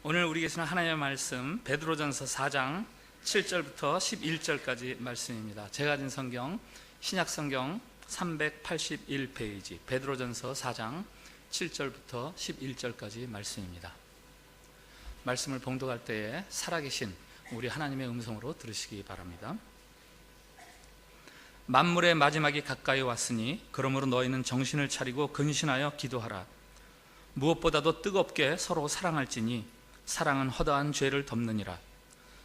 오늘 우리 계시는 하나님의 말씀 베드로전서 4장 7절부터 11절까지 말씀입니다. 제가 가진 성경 신약성경 381페이지 베드로전서 4장 7절부터 11절까지 말씀입니다. 말씀을 봉독할 때에 살아계신 우리 하나님의 음성으로 들으시기 바랍니다. 만물의 마지막이 가까이 왔으니 그러므로 너희는 정신을 차리고 근신하여 기도하라. 무엇보다도 뜨겁게 서로 사랑할지니 사랑은 허다한 죄를 덮느니라.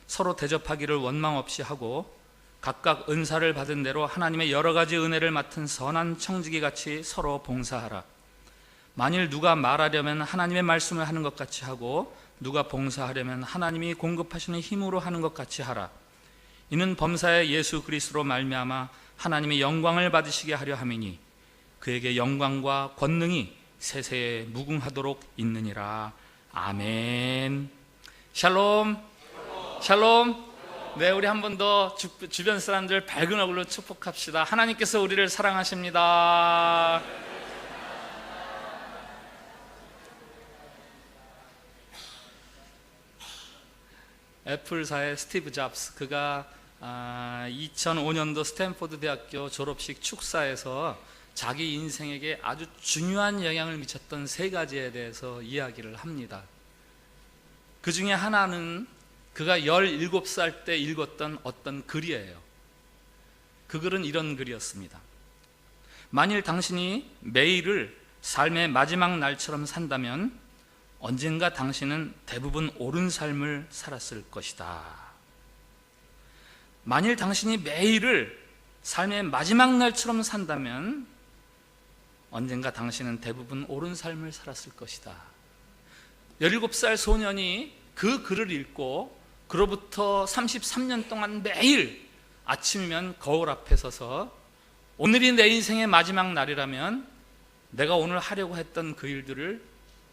서로 대접하기를 원망 없이 하고 각각 은사를 받은 대로 하나님의 여러 가지 은혜를 맡은 선한 청지기 같이 서로 봉사하라. 만일 누가 말하려면 하나님의 말씀을 하는 것 같이 하고 누가 봉사하려면 하나님이 공급하시는 힘으로 하는 것 같이 하라. 이는 범사의 예수 그리스도로 말미암아 하나님의 영광을 받으시게 하려 함이니 그에게 영광과 권능이 세세에 무궁하도록 있느니라. 아멘. 샬롬. 샬롬. 네, 우리 한 번 더 주변 사람들 밝은 얼굴로 축복합시다. 하나님께서 우리를 사랑하십니다. 애플사의 스티브 잡스, 그가 2005년도 스탠포드 대학교 졸업식 축사에서 자기 인생에게 아주 중요한 영향을 미쳤던 세 가지에 대해서 이야기를 합니다. 그 중에 하나는 그가 17살 때 읽었던 어떤 글이에요. 그 글은 이런 글이었습니다. 만일 당신이 매일을 삶의 마지막 날처럼 산다면 언젠가 당신은 대부분 옳은 삶을 살았을 것이다. 만일 당신이 매일을 삶의 마지막 날처럼 산다면 언젠가 당신은 대부분 옳은 삶을 살았을 것이다. 17살 소년이 그 글을 읽고 그로부터 33년 동안 매일 아침이면 거울 앞에 서서 오늘이 내 인생의 마지막 날이라면 내가 오늘 하려고 했던 그 일들을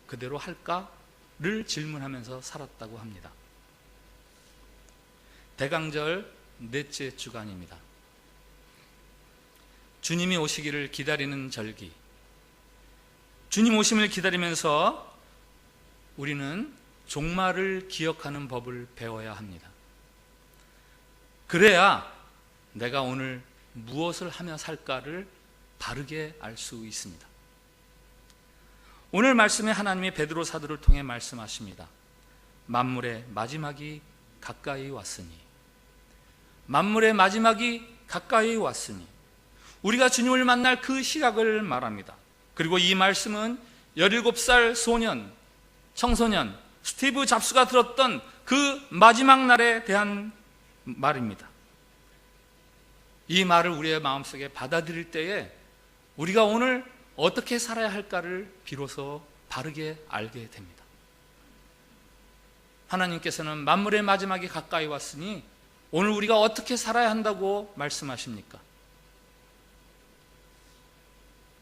그대로 할까를 질문하면서 살았다고 합니다. 대강절 넷째 주간입니다. 주님이 오시기를 기다리는 절기. 주님 오심을 기다리면서 우리는 종말을 기억하는 법을 배워야 합니다. 그래야 내가 오늘 무엇을 하며 살까를 바르게 알 수 있습니다. 오늘 말씀에 하나님이 베드로 사도를 통해 말씀하십니다. 만물의 마지막이 가까이 왔으니, 만물의 마지막이 가까이 왔으니, 우리가 주님을 만날 그 시각을 말합니다. 그리고 이 말씀은 17살 소년, 청소년 스티브 잡스가 들었던 그 마지막 날에 대한 말입니다. 이 말을 우리의 마음속에 받아들일 때에 우리가 오늘 어떻게 살아야 할까를 비로소 바르게 알게 됩니다. 하나님께서는 만물의 마지막이 가까이 왔으니 오늘 우리가 어떻게 살아야 한다고 말씀하십니까?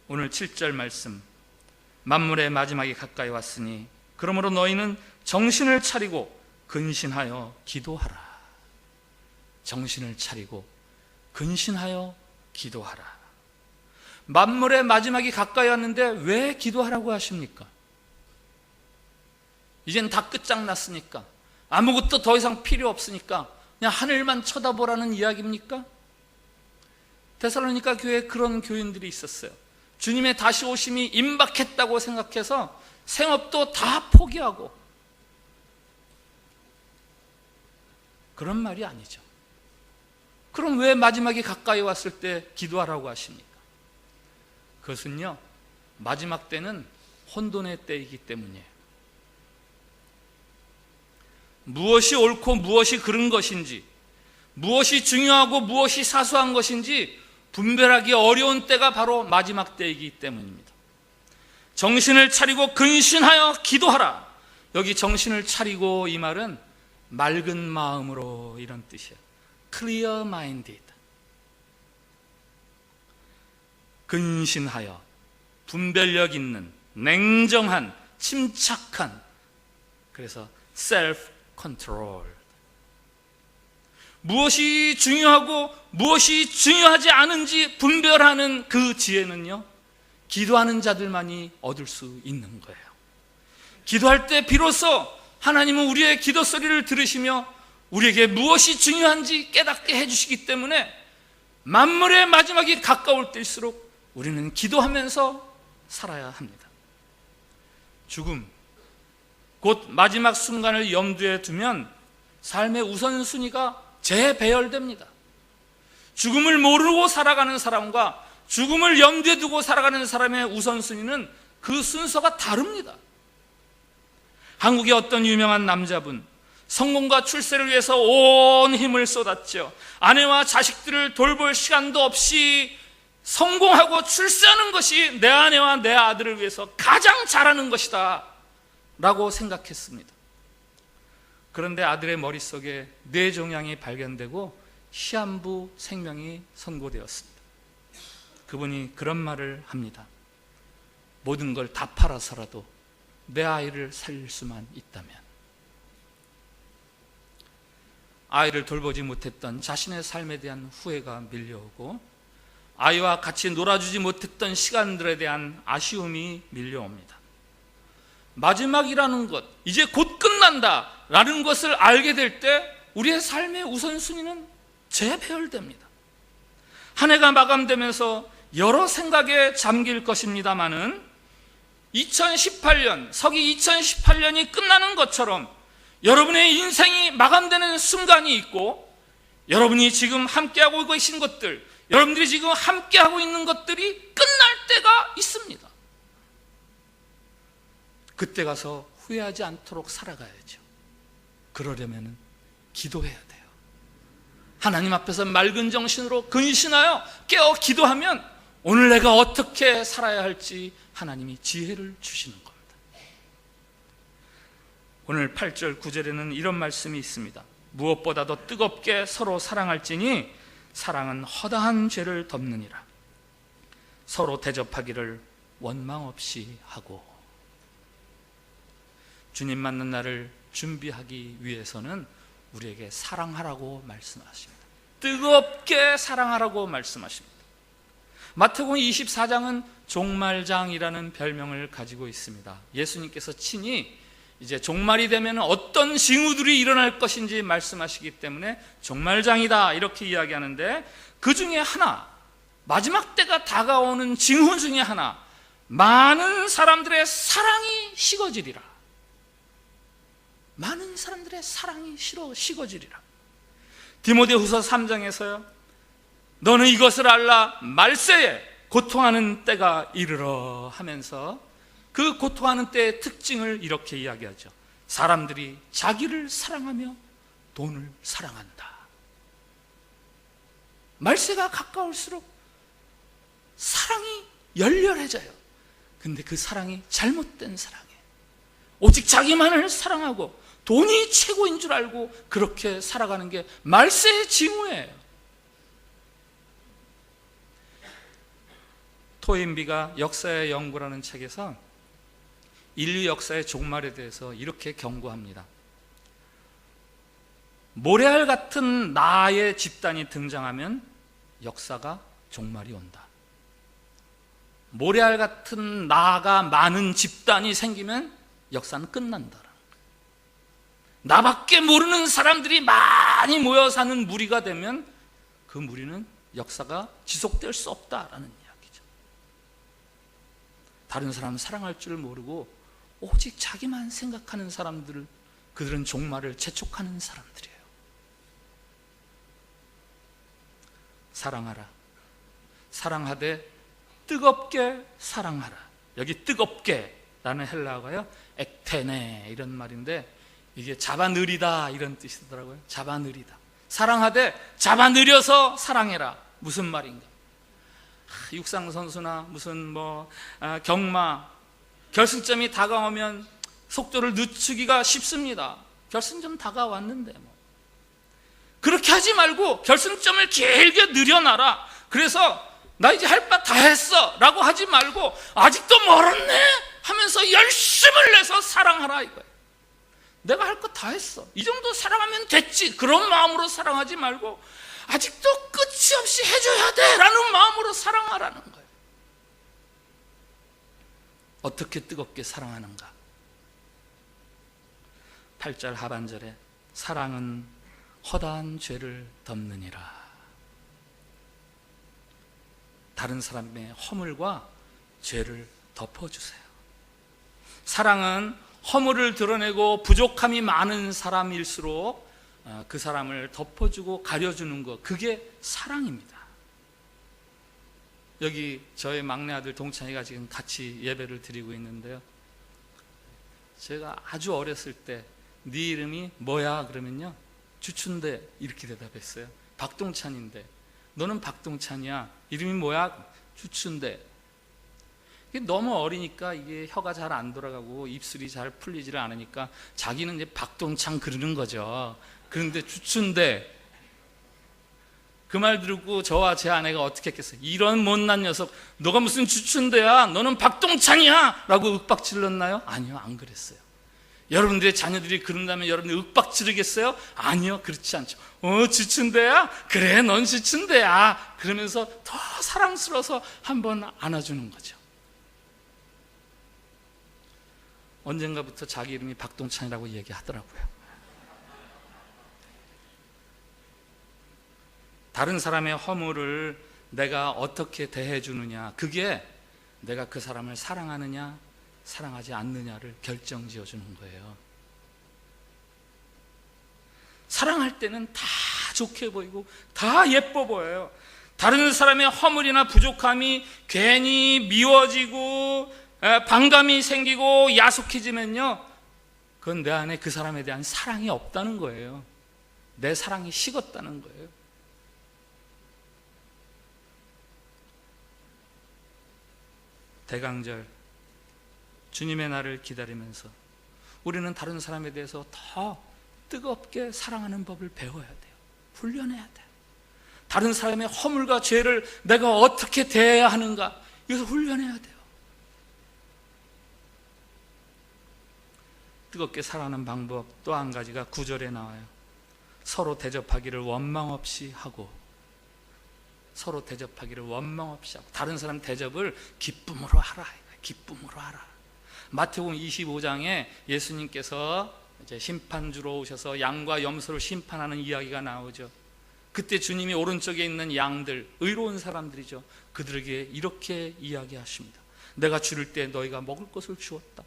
오늘 7절 말씀, 만물의 마지막이 가까이 왔으니 그러므로 너희는 정신을 차리고 근신하여 기도하라. 정신을 차리고 근신하여 기도하라. 만물의 마지막이 가까이 왔는데 왜 기도하라고 하십니까? 이젠 다 끝장났으니까, 아무것도 더 이상 필요 없으니까 그냥 하늘만 쳐다보라는 이야기입니까? 데살로니가 교회에 그런 교인들이 있었어요. 주님의 다시 오심이 임박했다고 생각해서 생업도 다 포기하고, 그런 말이 아니죠. 그럼 왜 마지막이 가까이 왔을 때 기도하라고 하십니까? 그것은요, 마지막 때는 혼돈의 때이기 때문이에요. 무엇이 옳고 무엇이 그른 것인지, 무엇이 중요하고 무엇이 사소한 것인지 분별하기 어려운 때가 바로 마지막 때이기 때문입니다. 정신을 차리고 근신하여 기도하라. 여기 정신을 차리고, 이 말은 맑은 마음으로, 이런 뜻이에요. clear minded. 근신하여, 분별력 있는, 냉정한, 침착한, 그래서 self control. 무엇이 중요하고 무엇이 중요하지 않은지 분별하는 그 지혜는요, 기도하는 자들만이 얻을 수 있는 거예요. 기도할 때 비로소 하나님은 우리의 기도 소리를 들으시며 우리에게 무엇이 중요한지 깨닫게 해주시기 때문에 만물의 마지막이 가까울 때일수록 우리는 기도하면서 살아야 합니다. 죽음, 곧 마지막 순간을 염두에 두면 삶의 우선순위가 재배열됩니다. 죽음을 모르고 살아가는 사람과 죽음을 염두에 두고 살아가는 사람의 우선순위는 그 순서가 다릅니다. 한국의 어떤 유명한 남자분, 성공과 출세를 위해서 온 힘을 쏟았죠. 아내와 자식들을 돌볼 시간도 없이 성공하고 출세하는 것이 내 아내와 내 아들을 위해서 가장 잘하는 것이다 라고 생각했습니다. 그런데 아들의 머릿속에 뇌종양이 발견되고 시한부 생명이 선고되었습니다. 그분이 그런 말을 합니다. 모든 걸 다 팔아서라도 내 아이를 살릴 수만 있다면. 아이를 돌보지 못했던 자신의 삶에 대한 후회가 밀려오고 아이와 같이 놀아주지 못했던 시간들에 대한 아쉬움이 밀려옵니다. 마지막이라는 것, 이제 곧 끝난다 라는 것을 알게 될 때 우리의 삶의 우선순위는 재배열됩니다. 한 해가 마감되면서 여러 생각에 잠길 것입니다마는 2018년, 서기 2018년이 끝나는 것처럼 여러분의 인생이 마감되는 순간이 있고 여러분이 지금 함께하고 계신 것들, 여러분들이 지금 함께하고 있는 것들이 끝날 때가 있습니다. 그때 가서 후회하지 않도록 살아가야죠. 그러려면 기도해야 돼요. 하나님 앞에서 맑은 정신으로 근신하여 깨어 기도하면 오늘 내가 어떻게 살아야 할지 하나님이 지혜를 주시는 겁니다. 오늘 8절 9절에는 이런 말씀이 있습니다. 무엇보다도 뜨겁게 서로 사랑할지니 사랑은 허다한 죄를 덮느니라. 서로 대접하기를 원망 없이 하고. 주님 만난 날을 준비하기 위해서는 우리에게 사랑하라고 말씀하십니다. 뜨겁게 사랑하라고 말씀하십니다. 마태복음 24장은 종말장이라는 별명을 가지고 있습니다. 예수님께서 친히 이제 종말이 되면 어떤 징후들이 일어날 것인지 말씀하시기 때문에 종말장이다 이렇게 이야기하는데, 그 중에 하나, 마지막 때가 다가오는 징후 중에 하나, 많은 사람들의 사랑이 식어지리라. 많은 사람들의 사랑이 식어지리라. 디모데후서 3장에서요, 너는 이것을 알라, 말세에 고통하는 때가 이르러 하면서 그 고통하는 때의 특징을 이렇게 이야기하죠. 사람들이 자기를 사랑하며 돈을 사랑한다. 말세가 가까울수록 사랑이 열렬해져요. 근데 그 사랑이 잘못된 사랑이에요. 오직 자기만을 사랑하고 돈이 최고인 줄 알고 그렇게 살아가는 게 말세의 징후예요. 토인비가 역사의 연구라는 책에서 인류 역사의 종말에 대해서 이렇게 경고합니다. 모래알 같은 나의 집단이 등장하면 역사가 종말이 온다. 모래알 같은 나가 많은 집단이 생기면 역사는 끝난다. 나밖에 모르는 사람들이 많이 모여 사는 무리가 되면 그 무리는 역사가 지속될 수 없다라는 이야기죠. 다른 사람은 사랑할 줄 모르고 오직 자기만 생각하는 사람들을, 그들은 종말을 재촉하는 사람들이에요. 사랑하라. 사랑하되 뜨겁게 사랑하라. 여기 뜨겁게라는 헬라어가요, 액테네 이런 말인데 이게 잡아느리다 이런 뜻이더라고요. 잡아느리다. 사랑하되 잡아느려서 사랑해라. 무슨 말인가? 육상 선수나 무슨 경마 결승점이 다가오면 속도를 늦추기가 쉽습니다. 결승점 다가왔는데 그렇게 하지 말고 결승점을 길게 늘려놔라. 그래서 나 이제 할 바 다 했어 라고 하지 말고 아직도 멀었네 하면서 열심을 내서 사랑하라 이거예요. 내가 할 거 다 했어, 이 정도 사랑하면 됐지, 그런 마음으로 사랑하지 말고 아직도 끝이 없이 해줘야 돼 라는 마음으로 사랑하라는 거예요. 어떻게 뜨겁게 사랑하는가? 8절 하반절에 사랑은 허다한 죄를 덮느니라. 다른 사람의 허물과 죄를 덮어주세요. 사랑은 허물을 드러내고 부족함이 많은 사람일수록 그 사람을 덮어주고 가려주는 것, 그게 사랑입니다. 여기 저의 막내 아들 동찬이가 지금 같이 예배를 드리고 있는데요, 제가 아주 어렸을 때 네 이름이 뭐야? 그러면요, 주춘대 이렇게 대답했어요. 박동찬인데. 너는 박동찬이야. 이름이 뭐야? 주춘대. 이게 너무 어리니까 이게 혀가 잘 안 돌아가고 입술이 잘 풀리지를 않으니까 자기는 이제 박동찬 그러는 거죠. 그런데 주춘대. 그 말 듣고 저와 제 아내가 어떻게 했겠어요? 이런 못난 녀석, 너가 무슨 주춘대야? 너는 박동찬이야! 라고 윽박질렀나요? 아니요, 안 그랬어요. 여러분들의 자녀들이 그런다면 여러분들 윽박지르겠어요? 아니요, 그렇지 않죠. 주춘대야? 그래, 넌 주춘대야. 그러면서 더 사랑스러워서 한번 안아주는 거죠. 언젠가부터 자기 이름이 박동찬이라고 얘기하더라고요. 다른 사람의 허물을 내가 어떻게 대해주느냐, 그게 내가 그 사람을 사랑하느냐 사랑하지 않느냐를 결정지어주는 거예요. 사랑할 때는 다 좋게 보이고 다 예뻐 보여요. 다른 사람의 허물이나 부족함이 괜히 미워지고 반감이 생기고 야속해지면요, 그건 내 안에 그 사람에 대한 사랑이 없다는 거예요. 내 사랑이 식었다는 거예요. 대강절, 주님의 날을 기다리면서 우리는 다른 사람에 대해서 더 뜨겁게 사랑하는 법을 배워야 돼요. 훈련해야 돼요. 다른 사람의 허물과 죄를 내가 어떻게 대해야 하는가, 이것을 훈련해야 돼요. 뜨겁게 사랑하는 방법 또 한 가지가 9절에 나와요. 서로 대접하기를 원망 없이 하고, 서로 대접하기를 원망 없이 하고, 다른 사람 대접을 기쁨으로 하라. 기쁨으로 하라. 마태복음 25장에 예수님께서 이제 심판주로 오셔서 양과 염소를 심판하는 이야기가 나오죠. 그때 주님이 오른쪽에 있는 양들, 의로운 사람들이죠. 그들에게 이렇게 이야기하십니다. 내가 줄일 때 너희가 먹을 것을 주었다.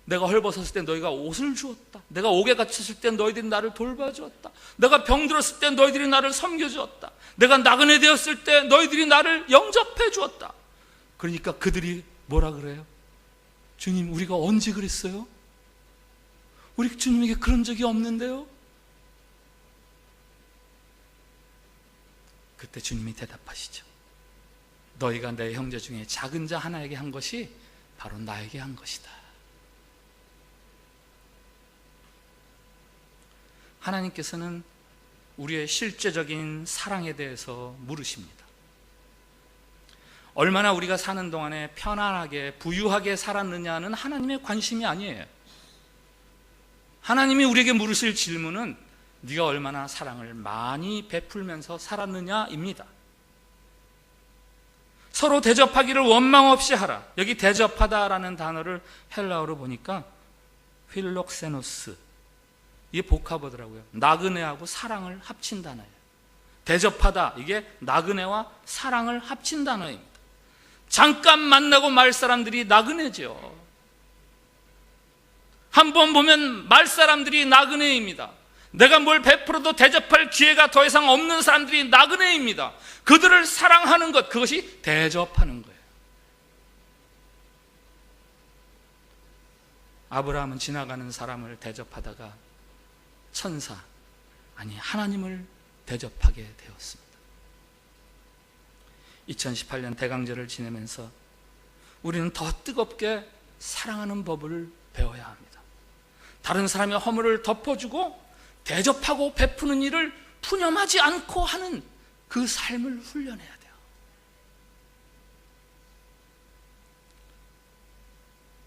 내가 헐벗었을 때 너희가 옷을 주었다. 내가 옥에 갇혔을 때 너희들이 나를 돌봐주었다. 내가 병들었을 때 너희들이 나를 섬겨주었다. 내가 나그네 되었을 때 너희들이 나를 영접해 주었다. 그러니까 그들이 뭐라 그래요? 주님, 우리가 언제 그랬어요? 우리 주님에게 그런 적이 없는데요? 그때 주님이 대답하시죠. 너희가 내 형제 중에 작은 자 하나에게 한 것이 바로 나에게 한 것이다. 하나님께서는 우리의 실제적인 사랑에 대해서 물으십니다. 얼마나 우리가 사는 동안에 편안하게 부유하게 살았느냐는 하나님의 관심이 아니에요. 하나님이 우리에게 물으실 질문은 네가 얼마나 사랑을 많이 베풀면서 살았느냐입니다. 서로 대접하기를 원망 없이 하라. 여기 대접하다라는 단어를 헬라어로 보니까 필록세노스, 이게 복합어더라고요. 나그네하고 사랑을 합친 단어예요. 대접하다, 이게 나그네와 사랑을 합친 단어입니다. 잠깐 만나고 말 사람들이 나그네죠. 한번 보면 말 사람들이 나그네입니다. 내가 뭘 베풀어도 대접할 기회가 더 이상 없는 사람들이 나그네입니다. 그들을 사랑하는 것, 그것이 대접하는 거예요. 아브라함은 지나가는 사람을 대접하다가 천사, 아니 하나님을 대접하게 되었습니다. 2018년 대강절을 지내면서 우리는 더 뜨겁게 사랑하는 법을 배워야 합니다. 다른 사람의 허물을 덮어주고 대접하고 베푸는 일을 푸념하지 않고 하는 그 삶을 훈련해야 돼요.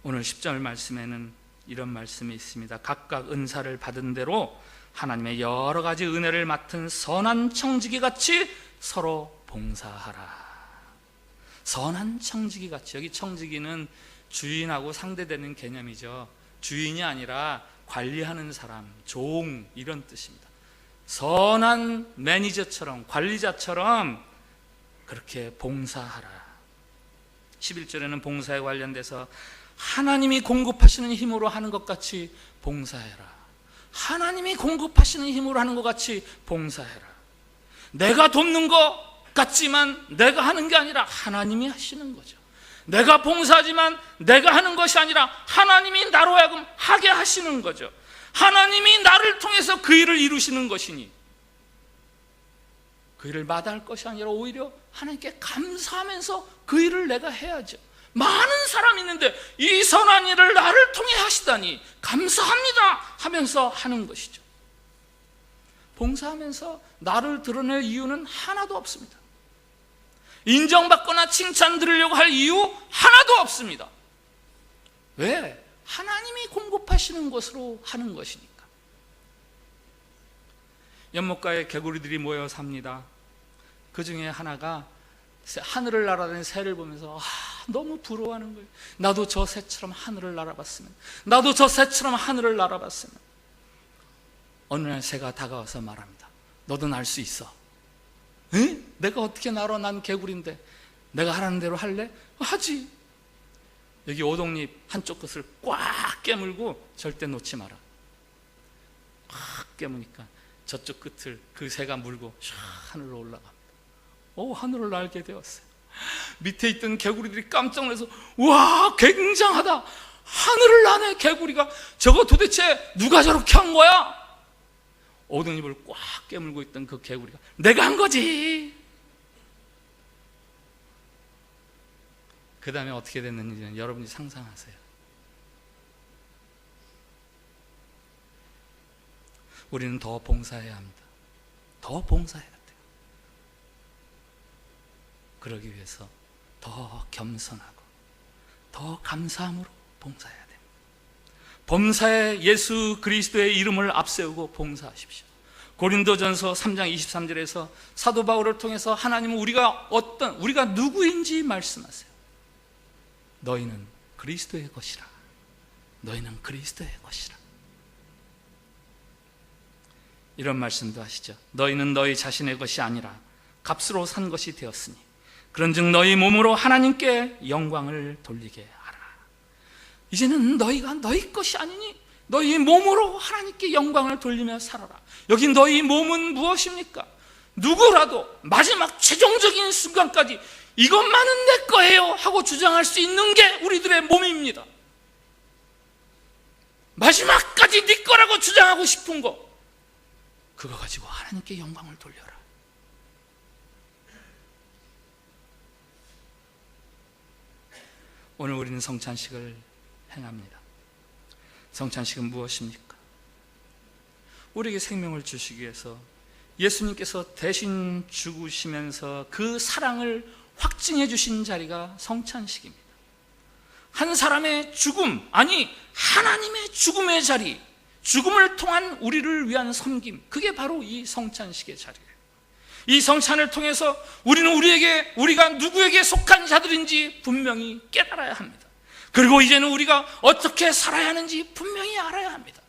오늘 10절 말씀에는 이런 말씀이 있습니다. 각각 은사를 받은 대로 하나님의 여러 가지 은혜를 맡은 선한 청지기 같이 서로 봉사하라. 선한 청지기 같이, 여기 청지기는 주인하고 상대되는 개념이죠. 주인이 아니라 관리하는 사람, 종, 이런 뜻입니다. 선한 매니저처럼, 관리자처럼 그렇게 봉사하라. 11절에는 봉사에 관련돼서 하나님이 공급하시는 힘으로 하는 것 같이 봉사해라. 하나님이 공급하시는 힘으로 하는 것 같이 봉사해라. 내가 돕는 것 같지만 내가 하는 게 아니라 하나님이 하시는 거죠. 내가 봉사하지만 내가 하는 것이 아니라 하나님이 나로 하여금 하게 하시는 거죠. 하나님이 나를 통해서 그 일을 이루시는 것이니 그 일을 마다할 것이 아니라 오히려 하나님께 감사하면서 그 일을 내가 해야죠. 많은 사람이 있는데 이 선한 일을 나를 통해 하시다니 감사합니다 하면서 하는 것이죠. 봉사하면서 나를 드러낼 이유는 하나도 없습니다. 인정받거나 칭찬 들으려고 할 이유 하나도 없습니다. 왜? 하나님이 공급하시는 것으로 하는 것이니까. 연못가에 개구리들이 모여 삽니다. 그 중에 하나가 하늘을 날아다니는 새를 보면서 너무 부러워하는 거예요. 나도 저 새처럼 하늘을 날아봤으면, 나도 저 새처럼 하늘을 날아봤으면. 어느 날 새가 다가와서 말합니다. 너도 날 수 있어. 에? 내가 어떻게 날아? 난 개구리인데. 내가 하라는 대로 할래? 하지. 여기 오동잎 한쪽 끝을 꽉 깨물고 절대 놓지 마라. 꽉 깨무니까 저쪽 끝을 그 새가 물고 샥 하늘로 올라갑니다. 하늘을 날게 되었어요. 밑에 있던 개구리들이 깜짝 놀라서 와, 굉장하다. 하늘을 나네 개구리가. 저거 도대체 누가 저렇게 한 거야? 오동잎을 꽉 깨물고 있던 그 개구리가 내가 한 거지. 그 다음에 어떻게 됐는지는 여러분이 상상하세요. 우리는 더 봉사해야 합니다. 더 봉사해야 돼요. 그러기 위해서 더 겸손하고 더 감사함으로 봉사해야 됩니다. 범사에 예수 그리스도의 이름을 앞세우고 봉사하십시오. 고린도전서 3장 23절에서 사도 바울을 통해서 하나님은 우리가 누구인지 말씀하세요. 너희는 그리스도의 것이라. 너희는 그리스도의 것이라. 이런 말씀도 하시죠. 너희는 너희 자신의 것이 아니라 값으로 산 것이 되었으니 그런즉 너희 몸으로 하나님께 영광을 돌리게 하라. 이제는 너희가 너희 것이 아니니 너희 몸으로 하나님께 영광을 돌리며 살아라. 여기 너희 몸은 무엇입니까? 누구라도 마지막 최종적인 순간까지 이것만은 내 거예요 하고 주장할 수 있는 게 우리들의 몸입니다. 마지막까지 네 거라고 주장하고 싶은 거, 그거 가지고 하나님께 영광을 돌려라. 오늘 우리는 성찬식을 행합니다. 성찬식은 무엇입니까? 우리에게 생명을 주시기 위해서 예수님께서 대신 죽으시면서 그 사랑을 확증해 주신 자리가 성찬식입니다. 한 사람의 죽음, 아니 하나님의 죽음의 자리, 죽음을 통한 우리를 위한 섬김, 그게 바로 이 성찬식의 자리예요. 이 성찬을 통해서 우리는 우리가 누구에게 속한 자들인지 분명히 깨달아야 합니다. 그리고 이제는 우리가 어떻게 살아야 하는지 분명히 알아야 합니다.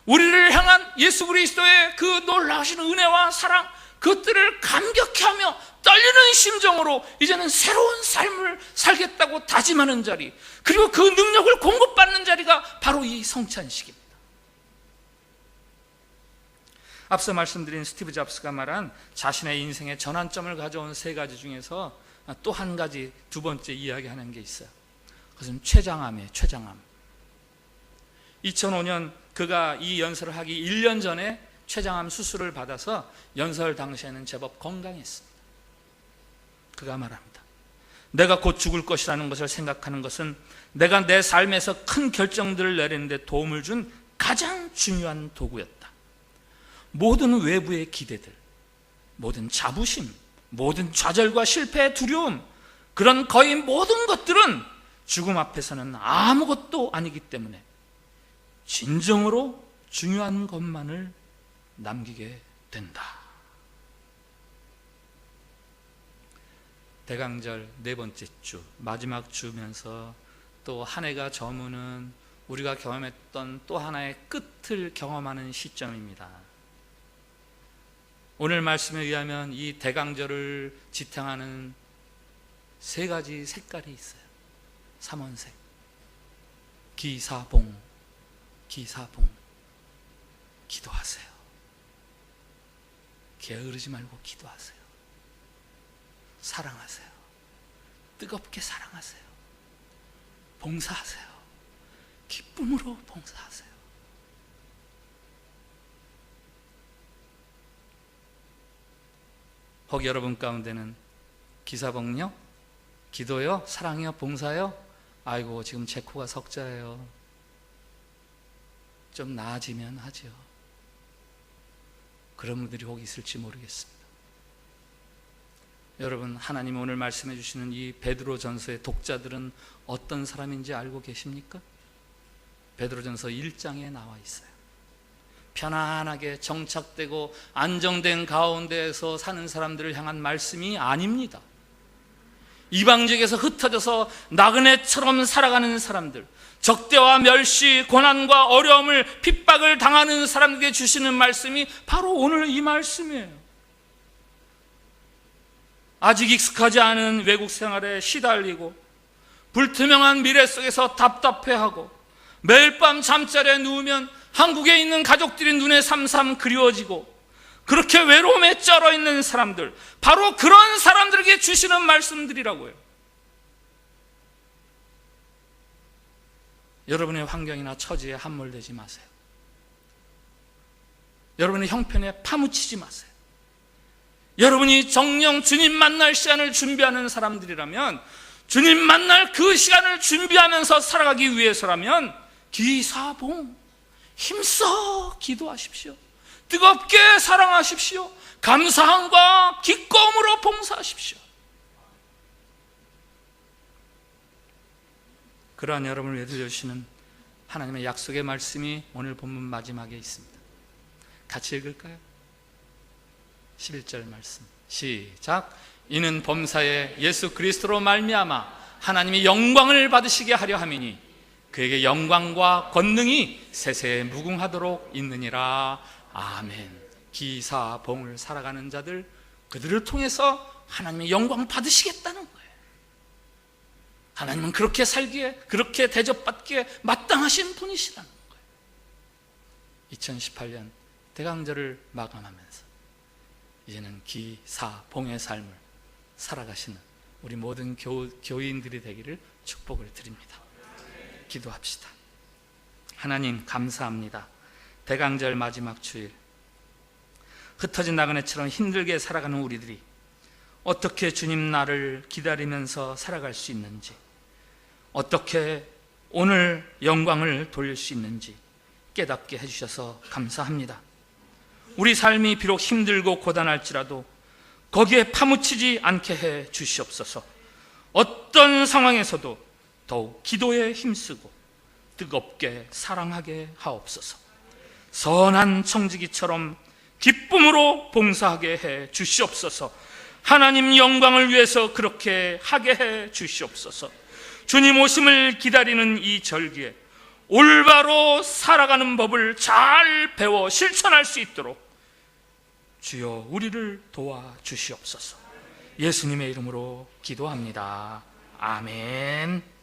우리를 향한 예수 그리스도의 그 놀라우신 은혜와 사랑, 그것들을 감격해하며 떨리는 심정으로 이제는 새로운 삶을 살겠다고 다짐하는 자리, 그리고 그 능력을 공급받는 자리가 바로 이 성찬식입니다. 앞서 말씀드린 스티브 잡스가 말한 자신의 인생의 전환점을 가져온 세 가지 중에서 또 한 가지, 두 번째 이야기하는 게 있어요. 그것은 췌장암이에요. 췌장암. 2005년 그가 이 연설을 하기 1년 전에 췌장암 수술을 받아서 연설 당시에는 제법 건강했습니다. 그가 말합니다. 내가 곧 죽을 것이라는 것을 생각하는 것은 내가 내 삶에서 큰 결정들을 내리는데 도움을 준 가장 중요한 도구였다. 모든 외부의 기대들, 모든 자부심, 모든 좌절과 실패의 두려움, 그런 거의 모든 것들은 죽음 앞에서는 아무것도 아니기 때문에 진정으로 중요한 것만을 남기게 된다. 대강절 네 번째 주, 마지막 주면서 또 한 해가 저무는 우리가 경험했던 또 하나의 끝을 경험하는 시점입니다. 오늘 말씀에 의하면 이 대강절을 지탱하는 세 가지 색깔이 있어요. 삼원색, 기사봉, 기사봉. 기도하세요. 게으르지 말고 기도하세요. 사랑하세요. 뜨겁게 사랑하세요. 봉사하세요. 기쁨으로 봉사하세요. 혹 여러분 가운데는 기사봉요? 기도요? 사랑이요? 봉사요? 아이고 지금 제 코가 석자예요. 좀 나아지면 하죠. 그런 분들이 혹 있을지 모르겠습니다. 여러분, 하나님 오늘 말씀해 주시는 이 베드로전서의 독자들은 어떤 사람인지 알고 계십니까? 베드로전서 1장에 나와 있어요. 편안하게 정착되고 안정된 가운데에서 사는 사람들을 향한 말씀이 아닙니다. 이방지역에서 흩어져서 나그네처럼 살아가는 사람들, 적대와 멸시, 고난과 어려움을, 핍박을 당하는 사람들에게 주시는 말씀이 바로 오늘 이 말씀이에요. 아직 익숙하지 않은 외국 생활에 시달리고 불투명한 미래 속에서 답답해하고 매일 밤 잠자리에 누우면 한국에 있는 가족들이 눈에 삼삼 그리워지고 그렇게 외로움에 쩔어 있는 사람들, 바로 그런 사람들에게 주시는 말씀들이라고요. 여러분의 환경이나 처지에 함몰되지 마세요. 여러분의 형편에 파묻히지 마세요. 여러분이 정녕 주님 만날 시간을 준비하는 사람들이라면, 주님 만날 그 시간을 준비하면서 살아가기 위해서라면 기사봉, 힘써 기도하십시오. 뜨겁게 사랑하십시오. 감사함과 기꺼움으로 봉사하십시오. 그러한 여러분을 위해 들려주시는 하나님의 약속의 말씀이 오늘 본문 마지막에 있습니다. 같이 읽을까요? 11절 말씀 시작. 이는 범사에 예수 그리스도로 말미암아 하나님이 영광을 받으시게 하려 함이니 그에게 영광과 권능이 세세에 무궁하도록 있느니라. 아멘. 기사봉을 살아가는 자들, 그들을 통해서 하나님의 영광 받으시겠다는 거예요. 하나님은 그렇게 살기에, 그렇게 대접받기에 마땅하신 분이시라는 거예요. 2018년 대강절을 마감하면서 이제는 기사봉의 삶을 살아가시는 우리 모든 교인들이 되기를 축복을 드립니다. 기도합시다. 하나님 감사합니다. 대강절 마지막 주일, 흩어진 나그네처럼 힘들게 살아가는 우리들이 어떻게 주님 나를 기다리면서 살아갈 수 있는지, 어떻게 오늘 영광을 돌릴 수 있는지 깨닫게 해주셔서 감사합니다. 우리 삶이 비록 힘들고 고단할지라도 거기에 파묻히지 않게 해 주시옵소서. 어떤 상황에서도 더욱 기도에 힘쓰고 뜨겁게 사랑하게 하옵소서. 선한 청지기처럼 기쁨으로 봉사하게 해 주시옵소서. 하나님 영광을 위해서 그렇게 하게 해 주시옵소서. 주님 오심을 기다리는 이 절기에 올바로 살아가는 법을 잘 배워 실천할 수 있도록 주여 우리를 도와주시옵소서. 예수님의 이름으로 기도합니다. 아멘.